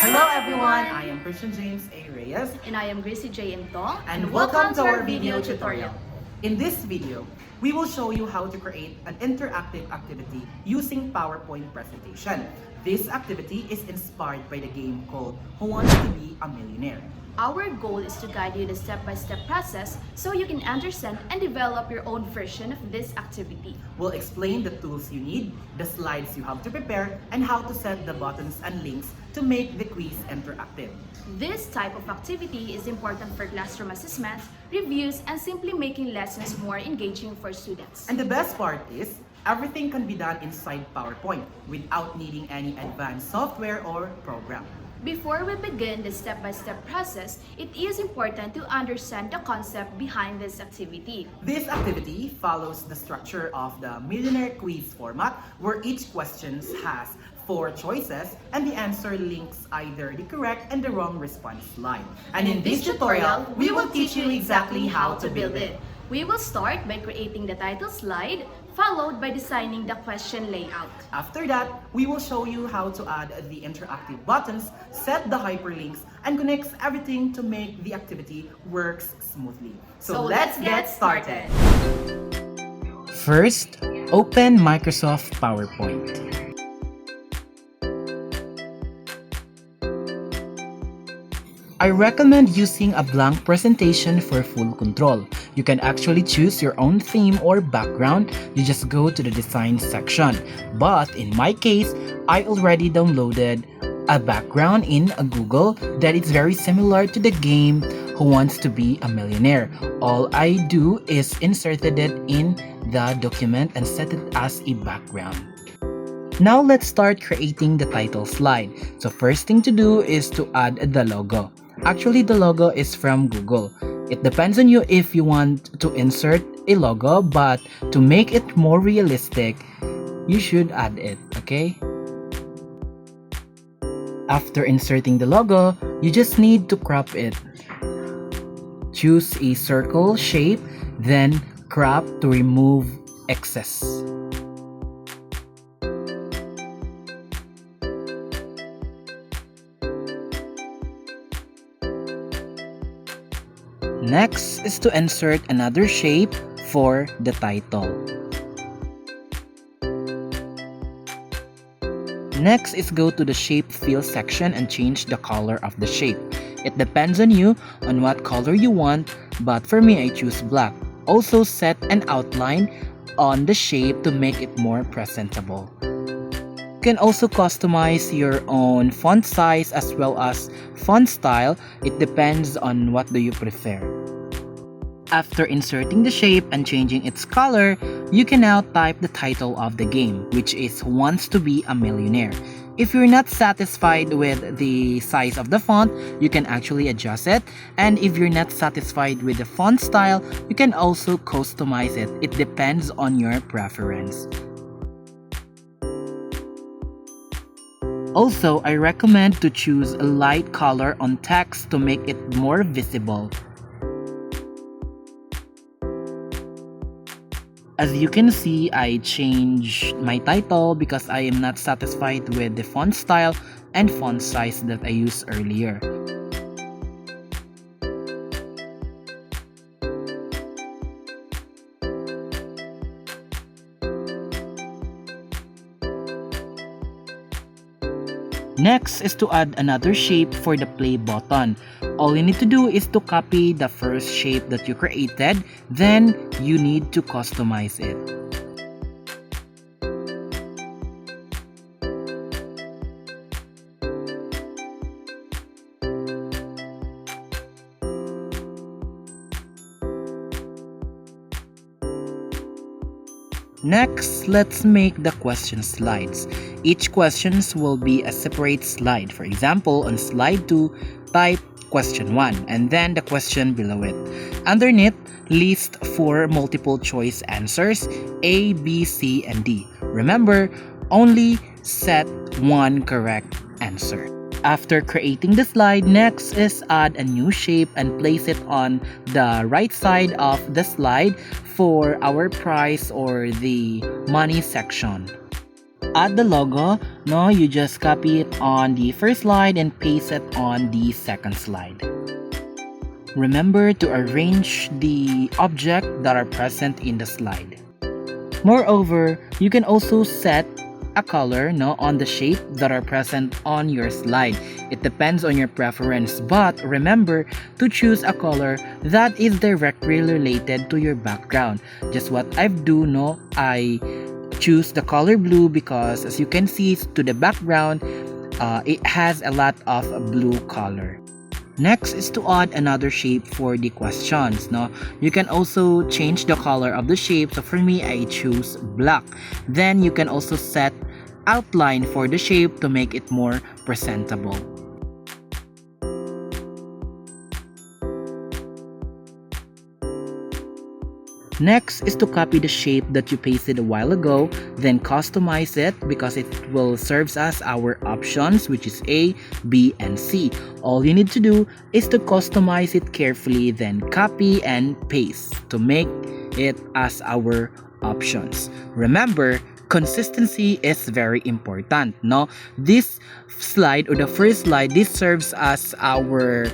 Hello everyone, I am Christian James A. Reyes And I am Gracie J. M. Tong. and welcome to our video tutorial. In this video, we will show you how to create an interactive activity using PowerPoint presentation. This activity is inspired by the game called Who Wants to Be a Millionaire? Our goal is to guide you the step-by-step process so you can understand and develop your own version of this activity. We'll explain the tools you need, the slides you have to prepare, and how to set the buttons and links to make the quiz interactive. This type of activity is important for classroom assessments, reviews, and simply making lessons more engaging for students. And the best part is, everything can be done inside PowerPoint without needing any advanced software or program. Before we begin the step-by-step process, it is important to understand the concept behind this activity. This activity follows the structure of the Millionaire Quiz format, where each question has 4 choices and the answer links either the correct and the wrong response line. And in this tutorial, we will teach you exactly how to build it. We will start by creating the title slide, followed by designing the question layout. After that, we will show you how to add the interactive buttons, set the hyperlinks, and connects everything to make the activity works smoothly. So let's get started. First, open Microsoft PowerPoint. I recommend using a blank presentation for full control. You can actually choose your own theme or background. You just go to the design section. But in my case, I already downloaded a background in Google that is very similar to the game Who Wants to Be a Millionaire. All I do is inserted it in the document and set it as a background. Now let's start creating the title slide. So first thing to do is to add the logo. Actually, the logo is from Google. It depends on you if you want to insert a logo, but to make it more realistic, you should add it, okay? After inserting the logo, you just need to crop it. Choose a circle shape, then crop to remove excess. Next is to insert another shape for the title. Next is go to the shape fill section and change the color of the shape. It depends on you on what color you want, but for me I choose black. Also set an outline on the shape to make it more presentable. You can also customize your own font size as well as font style. It depends on what do you prefer. After inserting the shape and changing its color, you can now type the title of the game, which is Who Wants to Be a Millionaire. If you're not satisfied with the size of the font, you can actually adjust it. And if you're not satisfied with the font style, you can also customize it. It depends on your preference. Also, I recommend to choose a light color on text to make it more visible. As you can see, I changed my title because I am not satisfied with the font style and font size that I used earlier. Next is to add another shape for the play button. All you need to do is to copy the first shape that you created, then you need to customize it. Next, let's make the question slides. Each questions will be a separate slide. For example, on slide 2, type question 1 and then the question below it. Underneath, list 4 multiple choice answers A, B, C, and D. Remember, only set 1 correct answer. After creating the slide, next is add a new shape and place it on the right side of the slide for our price or the money section. add the logo, no, you just copy it on the first slide and paste it on the second slide. Remember to arrange the objects that are present in the slide. Moreover, you can also set a color, no, on the shape that are present on your slide. It depends on your preference, but remember to choose a color that is directly related to your background. Just what I do, no, I choose the color blue because as you can see to the background, it has a lot of blue color. Next is to add another shape for the questions. No, you can also change the color of the shape. So for me, I choose black. Then you can also set outline for the shape to make it more presentable. Next is to copy the shape that you pasted a while ago, then customize it because it will serve as our options, which is A, B, and C. All you need to do is to customize it carefully, then copy and paste to make it as our options. Remember, consistency is very important, no? This slide or the first slide, this serves as our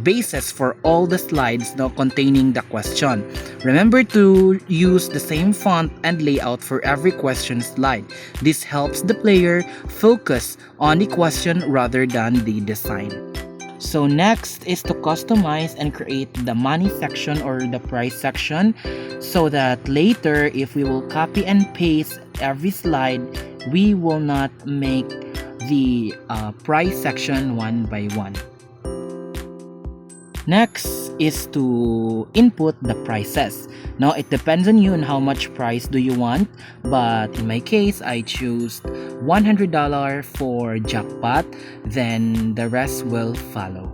basis for all the slides, no, containing the question. Remember to use the same font and layout for every question slide. This helps the player focus on the question rather than the design. So next is to customize and create the money section or the price section so that later if we will copy and paste every slide, we will not make the price section one by one. Next is to input the prices. Now it depends on you on how much price do you want, but in my case I choose $100 for jackpot, then the rest will follow.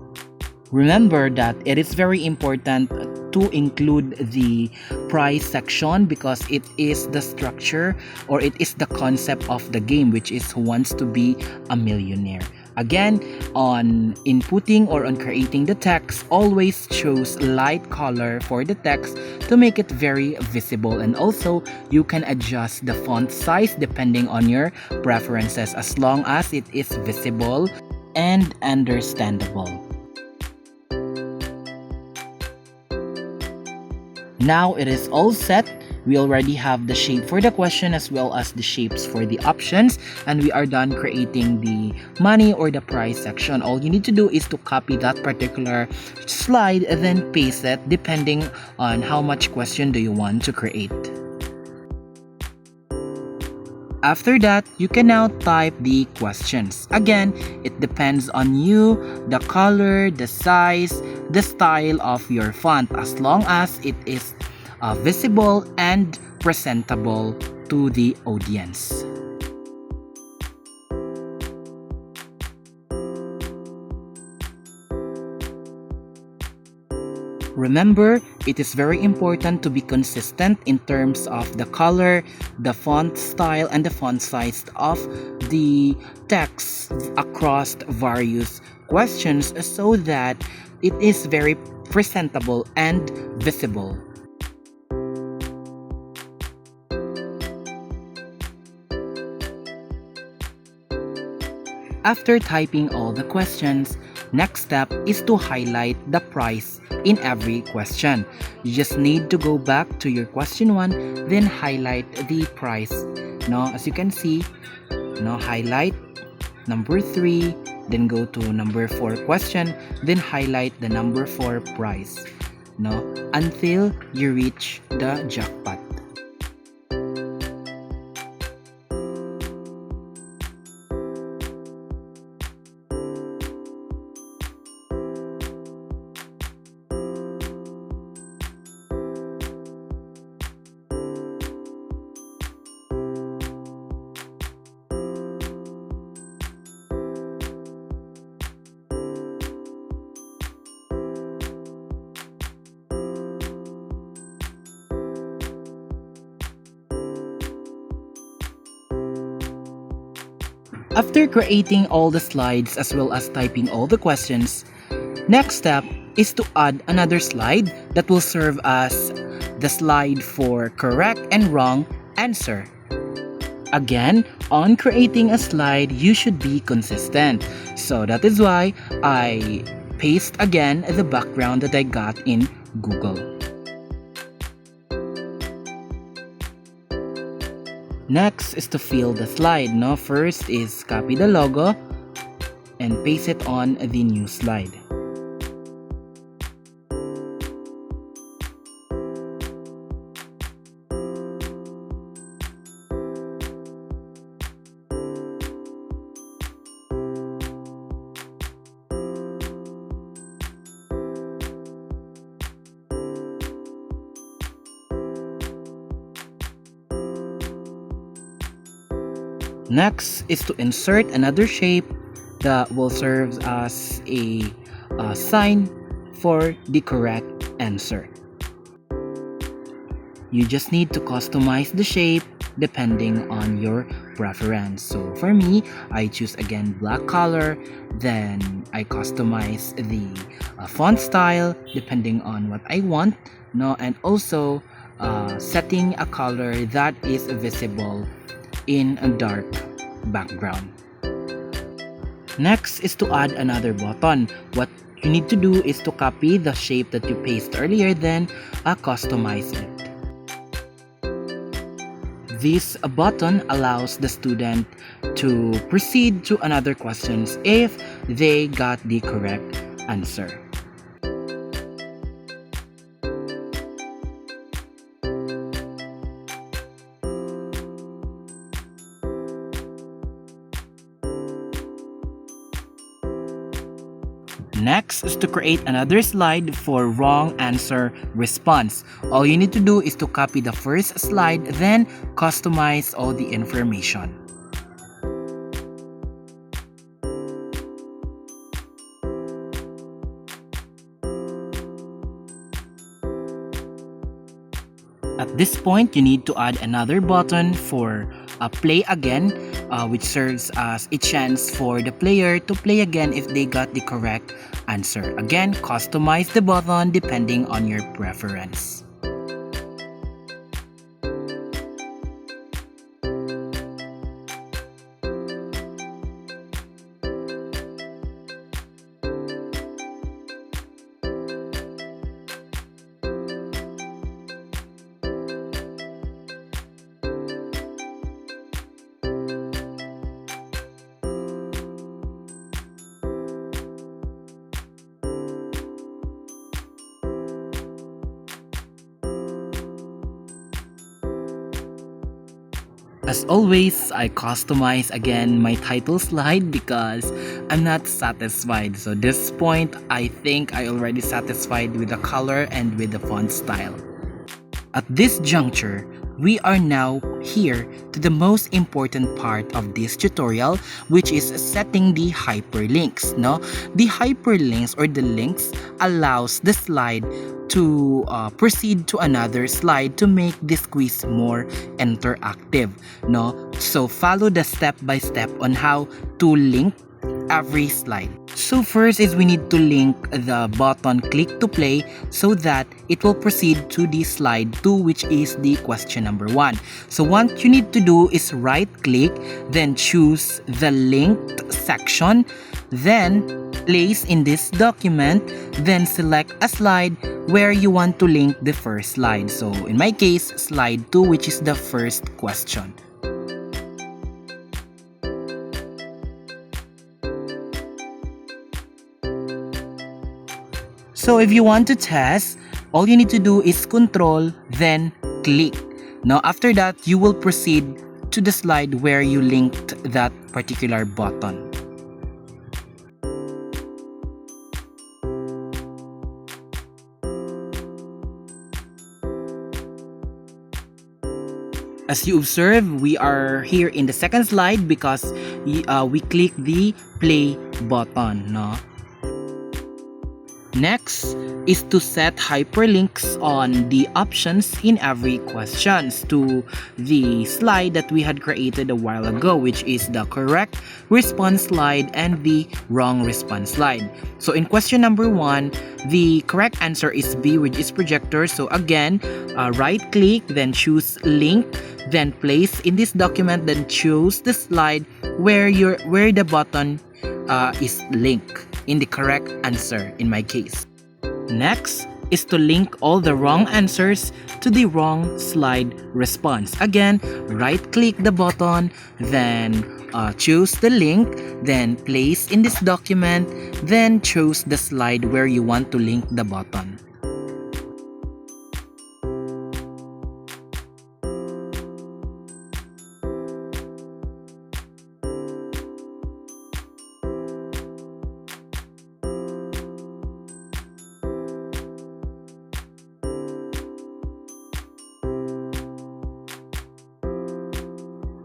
Remember that it is very important to include the price section because it is the structure or it is the concept of the game, which is Who Wants to Be a Millionaire. Again, on inputting or on creating the text, always choose light color for the text to make it very visible, and also you can adjust the font size depending on your preferences as long as it is visible and understandable. Now it is all set. We already have the shape for the question as well as the shapes for the options, and we are done creating the money or the price section. All you need to do is to copy that particular slide and then paste it depending on how much question do you want to create. After that, you can now type the questions. Again, it depends on you, the color, the size, the style of your font, as long as it is visible and presentable to the audience. Remember, it is very important to be consistent in terms of the color, the font style, and the font size of the text across various questions so that it is very presentable and visible. After typing all the questions, next step is to highlight the price in every question. You just need to go back to your question 1, then highlight the price. Now, as you can see, now highlight number 3, then go to number 4 question, then highlight the number 4 price. Now, until you reach the jackpot. After creating all the slides as well as typing all the questions, next step is to add another slide that will serve as the slide for correct and wrong answer. Again, on creating a slide, you should be consistent. So that is why I paste again the background that I got in Google. Next is to fill the slide. No, first is copy the logo and paste it on the new slide. Next is to insert another shape that will serve as a sign for the correct answer. You just need to customize the shape depending on your preference. So for me, I choose again black color, then I customize the font style depending on what I want, no, and also setting a color that is visible in a dark background. Next is to add another button. What you need to do is to copy the shape that you pasted earlier, then customize it. This button allows the student to proceed to another questions if they got the correct answer. Next is to create another slide for wrong answer response. All you need to do is to copy the first slide, then customize all the information. At this point, you need to add another button for play again, which serves as a chance for the player to play again if they got the correct answer. Again, customize the button depending on your preference. As always, I customize again my title slide because I'm not satisfied. So this point, I think I already satisfied with the color and with the font style. At this juncture, we are now here to the most important part of this tutorial, which is setting the hyperlinks. No, the hyperlinks or the links allows the slide to proceed to another slide to make this quiz more interactive. No, so follow the step by step on how to link every slide. So first is we need to link the button click to play so that it will proceed to the slide 2, which is the question number 1. So what you need to do is right click, then choose the linked section, then place in this document, then select a slide where you want to link the first slide. So in my case, slide 2, which is the first question. So if you want to test, all you need to do is control, then click. Now after that, you will proceed to the slide where you linked that particular button. As you observe, we are here in the second slide because we click the play button. No? Next is to set hyperlinks on the options in every questions to the slide that we had created a while ago, which is the correct response slide and the wrong response slide. So in question number 1, the correct answer is B, which is projector. So again, right click, then choose link, then place in this document, then choose the slide where the button is link in the correct answer in my case. Next is to link all the wrong answers to the wrong slide response. Again, right click the button, then choose the link, then place in this document, then choose the slide where you want to link the button.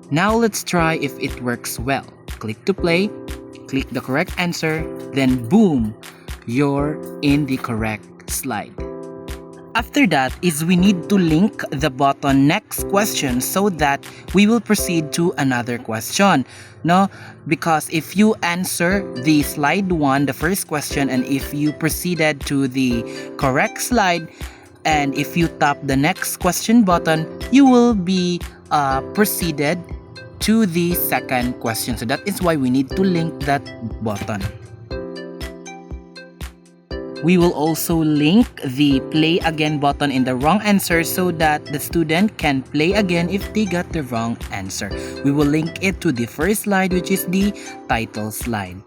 Now let's try if it works well. Click to play, click the correct answer, then boom, you're in the correct slide. After that is we need to link the button next question so that we will proceed to another question. No, because if you answer the slide 1, the first question, and if you proceeded to the correct slide, and if you tap the next question button, you will be proceeded to the second question. So that is why we need to link that button. We will also link the play again button in the wrong answer so that the student can play again if they got the wrong answer. We will link it to the first slide, which is the title slide.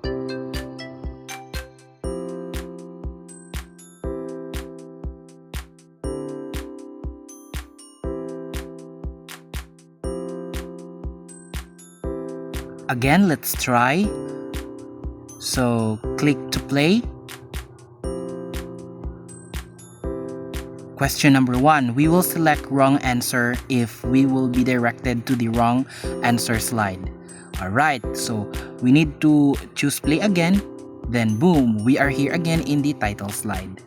Again, let's try. So click to play. Question number 1, we will select wrong answer if we will be directed to the wrong answer slide. Alright, so we need to choose play again, then boom, we are here again in the title slide.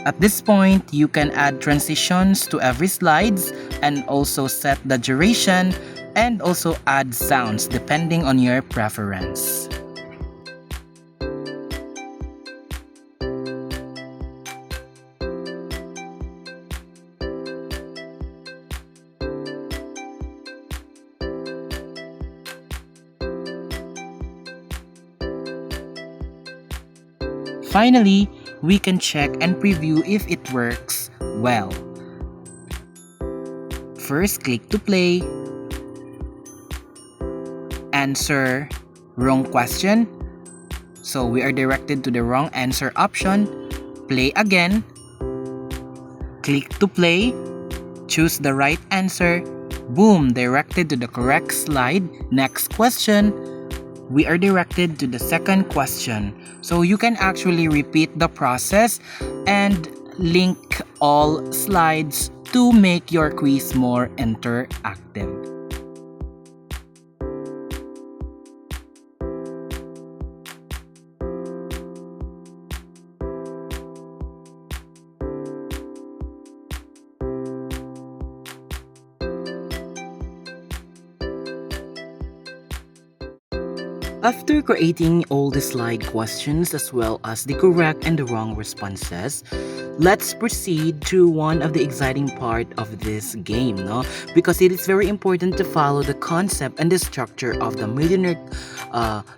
At this point, you can add transitions to every slides and also set the duration and also add sounds depending on your preference. Finally, we can check and preview if it works well. First, click to play. Answer wrong question. So we are directed to the wrong answer option. Play again. Click to play. Choose the right answer. Boom, directed to the correct slide. Next question. We are directed to the second question. So you can actually repeat the process and link all slides to make your quiz more interactive. After creating all the slide questions as well as the correct and the wrong responses, let's proceed to one of the exciting part of this game, no? Because it is very important to follow the concept and the structure of the Millionaire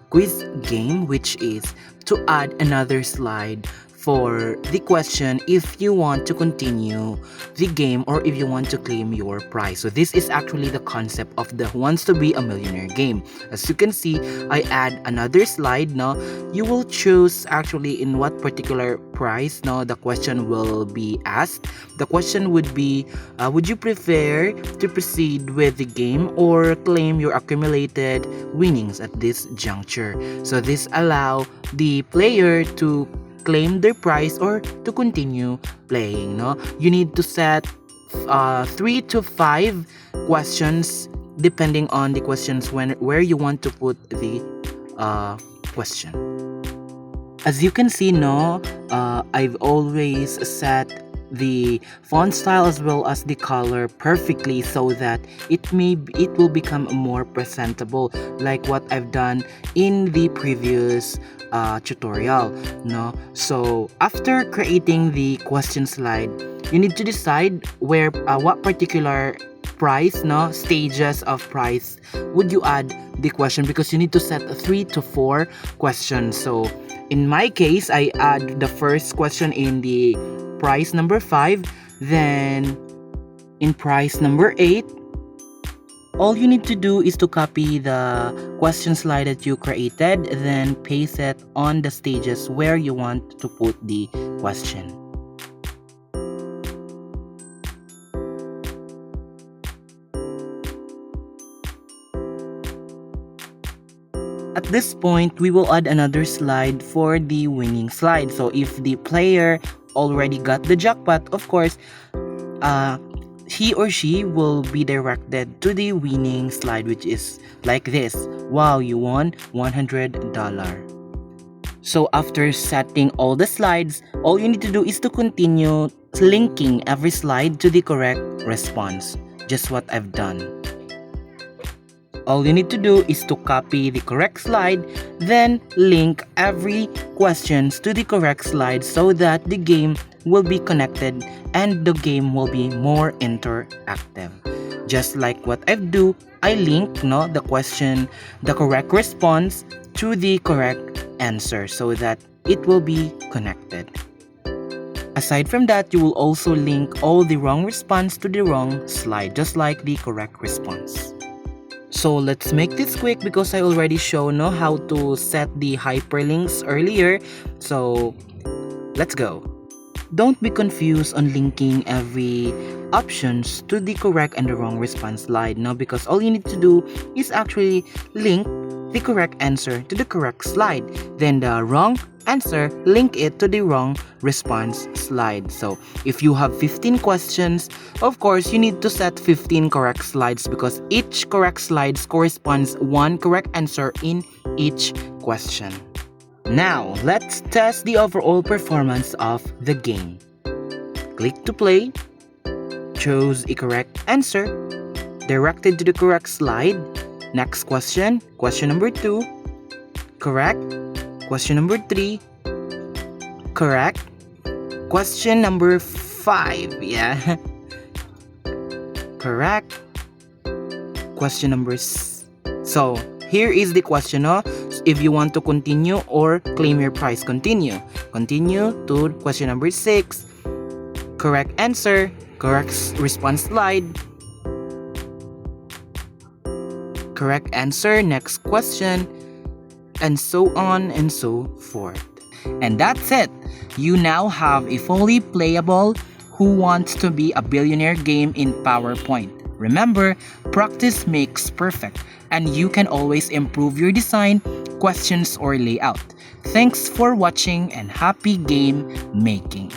quiz game, which is to add another slide for the question if you want to continue the game or if you want to claim your prize. So this is actually the concept of the Wants to Be a Millionaire game. As you can see, I add another slide. Now you will choose actually in what particular prize now the question will be asked. The question would be, would you prefer to proceed with the game or claim your accumulated winnings at this juncture? So this allow the player to claim their prize or to continue playing. No, you need to set 3 to 5 questions depending on the questions where you want to put the question. As you can see, no, I've always set the font style as well as the color perfectly so that it will become more presentable, like what I've done in the previous tutorial. No, so after creating the question slide, you need to decide where what particular price, no, stages of price would you add the question, because you need to set 3 to 4 questions. So in my case, I add the first question in the price number 5, then in price number 8. All you need to do is to copy the question slide that you created, then paste it on the stages where you want to put the question. At this point, we will add another slide for the winning slide. So if the player already got the jackpot, of course, he or she will be directed to the winning slide, which is like this. Wow, you won $100. So after setting all the slides, all you need to do is to continue linking every slide to the correct response. Just what I've done. All you need to do is to copy the correct slide, then link every questions to the correct slide so that the game will be connected and the game will be more interactive. Just like what I do, I link the question, the correct response to the correct answer so that it will be connected. Aside from that, you will also link all the wrong response to the wrong slide, just like the correct response. So let's make this quick because I already shown how to set the hyperlinks earlier. So let's go. Don't be confused on linking every options to the correct and the wrong response slide, because all you need to do is actually link the correct answer to the correct slide, then the wrong answer, link it to the wrong response slide. So if you have 15 questions, of course you need to set 15 correct slides because each correct slide corresponds one correct answer in each question. Now let's test the overall performance of the game. Click to play, choose a correct answer, directed to the correct slide. Next question, question number 2, correct. Question number 3, correct. Question number 5, yeah, correct. Question number so here is the question, if you want to continue or claim your prize, continue to question number 6, correct answer, correct response slide, correct answer, next question, and so on and so forth. And that's it. You now have a fully playable Who Wants to Be a Billionaire game in PowerPoint. Remember, practice makes perfect, and you can always improve your design, questions, or layout. Thanks for watching and happy game making.